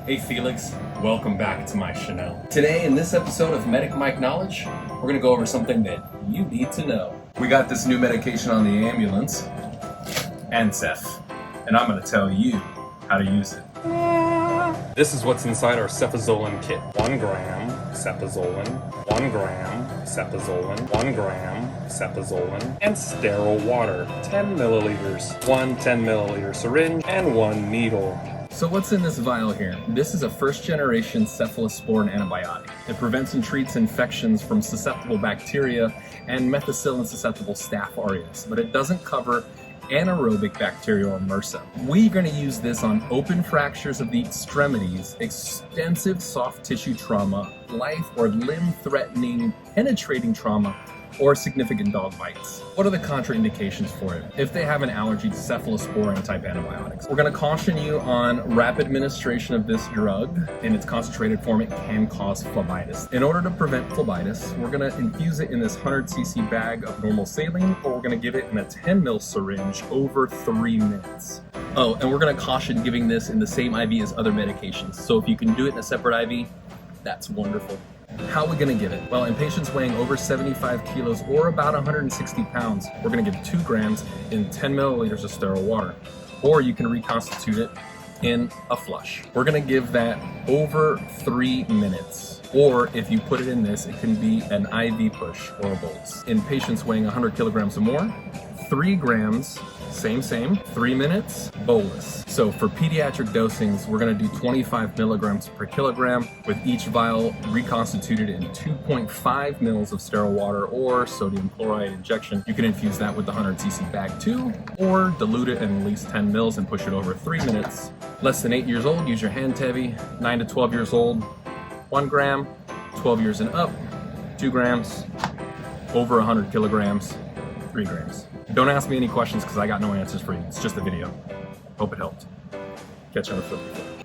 Hey Felix, welcome back to my Chanel. Today in this episode of MedicMike Knowledge, we're going to go over something that you need to know. We got this new medication on the ambulance, Ancef, and I'm going to tell you how to use it. This is what's inside our cefazolin kit. 1 gram cefazolin, 1 gram cefazolin, 1 gram cefazolin, and sterile water, 10 milliliters, 1 10 milliliter syringe, and 1 needle. So what's in this vial here? This is a first-generation cephalosporin antibiotic. It prevents and treats infections from susceptible bacteria and methicillin-susceptible Staph aureus, but it doesn't cover anaerobic bacteria or MRSA. We're going to use this on open fractures of the extremities, extensive soft tissue trauma, life or limb-threatening penetrating trauma, or significant dog bites. What are the contraindications for it? If they have an allergy to cephalosporin type antibiotics, we're going to caution you on rapid administration of this drug. In its concentrated form, it can cause phlebitis. In order to prevent phlebitis, we're going to infuse it in this 100cc bag of normal saline, or we're going to give it in a 10 ml syringe over 3 minutes. Oh, and we're going to caution giving this in the same IV as other medications. So if you can do it in a separate IV, that's wonderful. How are we going to give it? Well, in patients weighing over 75 kilos or about 160 pounds, we're going to give 2 grams in 10 milliliters of sterile water. Or you can reconstitute it in a flush. We're going to give that over 3 minutes. Or if you put it in this, it can be an IV push or a bolus. In patients weighing 100 kilograms or more, 3 grams, same, 3 minutes, bolus. So for pediatric dosings, we're going to do 25 milligrams per kilogram with each vial reconstituted in 2.5 mils of sterile water or sodium chloride injection. You can infuse that with the 100cc bag too, or dilute it in at least 10 mils and push it over 3 minutes. Less than 8 years old, use your hand tevi. 9 to 12 years old, 1 gram. 12 years and up, 2 grams. Over 100 kilograms, 3 grams. Don't ask me any questions because I got no answers for you. It's just a video. Hope it helped. Catch you on the flip.